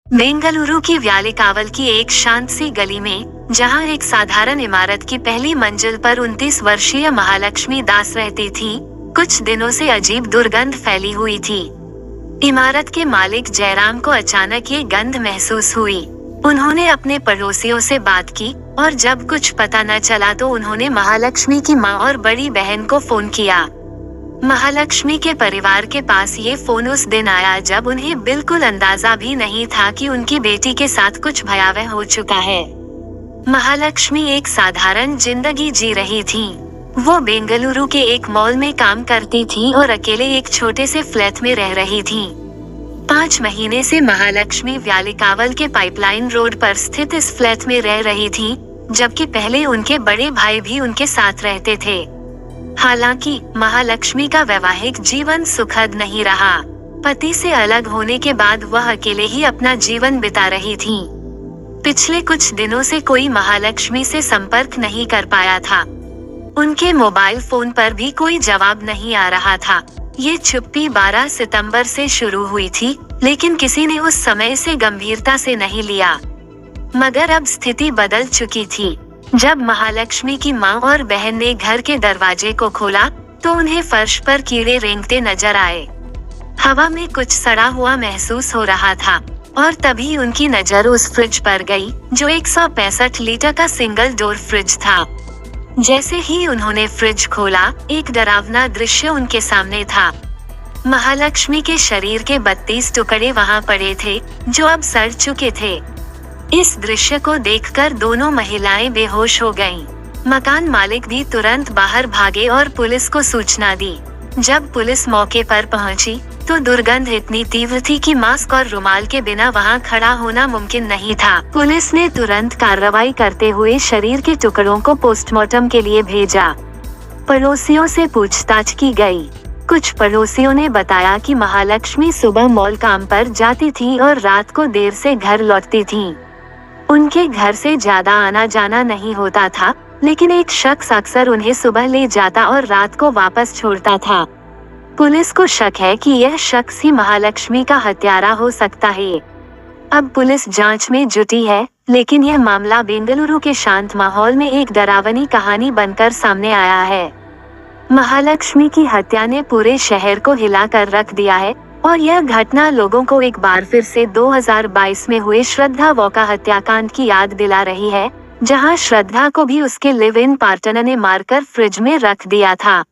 बेंगलुरु की व्यालिकावल की एक शांत सी गली में, जहां एक साधारण इमारत की पहली मंजिल पर 29 वर्षीय महालक्ष्मी दास रहती थी, कुछ दिनों से अजीब दुर्गंध फैली हुई थी। इमारत के मालिक जयराम को अचानक ये गंध महसूस हुई। उन्होंने अपने पड़ोसियों से बात की और जब कुछ पता न चला तो उन्होंने महालक्ष्मी की मां और बड़ी बहन को फोन किया। महालक्ष्मी के परिवार के पास ये फोन उस दिन आया जब उन्हें बिल्कुल अंदाजा भी नहीं था कि उनकी बेटी के साथ कुछ भयावह हो चुका है। महालक्ष्मी एक साधारण जिंदगी जी रही थी। वो बेंगलुरु के एक मॉल में काम करती थी और अकेले एक छोटे से फ्लैट में रह रही थी। 5 महीने से महालक्ष्मी व्यालिकावल के पाइपलाइन रोड पर स्थित इस फ्लैट में रह रही थी, जबकि पहले उनके बड़े भाई भी उनके साथ रहते थे। हालांकि महालक्ष्मी का वैवाहिक जीवन सुखद नहीं रहा। पति से अलग होने के बाद वह अकेले ही अपना जीवन बिता रही थी। पिछले कुछ दिनों से कोई महालक्ष्मी से संपर्क नहीं कर पाया था। उनके मोबाइल फोन पर भी कोई जवाब नहीं आ रहा था। ये चुप्पी 12 सितंबर से शुरू हुई थी, लेकिन किसी ने उस समय से गंभीरता से नहीं लिया। मगर अब स्थिति बदल चुकी थी। जब महालक्ष्मी की मां और बहन ने घर के दरवाजे को खोला तो उन्हें फर्श पर कीड़े रेंगते नजर आए। हवा में कुछ सड़ा हुआ महसूस हो रहा था और तभी उनकी नजर उस फ्रिज पर गई, जो 165 लीटर का सिंगल डोर फ्रिज था। जैसे ही उन्होंने फ्रिज खोला, एक डरावना दृश्य उनके सामने था। महालक्ष्मी के शरीर के 32 टुकड़े वहां पड़े थे, जो अब सड़ चुके थे। इस दृश्य को देखकर दोनों महिलाएं बेहोश हो गईं। मकान मालिक भी तुरंत बाहर भागे और पुलिस को सूचना दी। जब पुलिस मौके पर पहुंची, तो दुर्गंध इतनी तीव्र थी कि मास्क और रुमाल के बिना वहां खड़ा होना मुमकिन नहीं था। पुलिस ने तुरंत कार्रवाई करते हुए शरीर के टुकड़ों को पोस्टमार्टम के लिए भेजा। पड़ोसियों से पूछताछ की गई। कुछ पड़ोसियों ने बताया कि महालक्ष्मी सुबह मॉल काम पर जाती थी और रात को देर से घर लौटती थी। उनके घर से ज्यादा आना जाना नहीं होता था, लेकिन एक शख्स अक्सर उन्हें सुबह ले जाता और रात को वापस छोड़ता था। पुलिस को शक है कि यह शख्स ही महालक्ष्मी का हत्यारा हो सकता है। अब पुलिस जांच में जुटी है, लेकिन यह मामला बेंगलुरु के शांत माहौल में एक डरावनी कहानी बनकर सामने आया है। महालक्ष्मी की हत्या ने पूरे शहर को हिलाकर रख दिया है और यह घटना लोगों को एक बार फिर से 2022 में हुए श्रद्धा वोका हत्याकांड की याद दिला रही है, जहां श्रद्धा को भी उसके लिव इन पार्टनर ने मारकर फ्रिज में रख दिया था।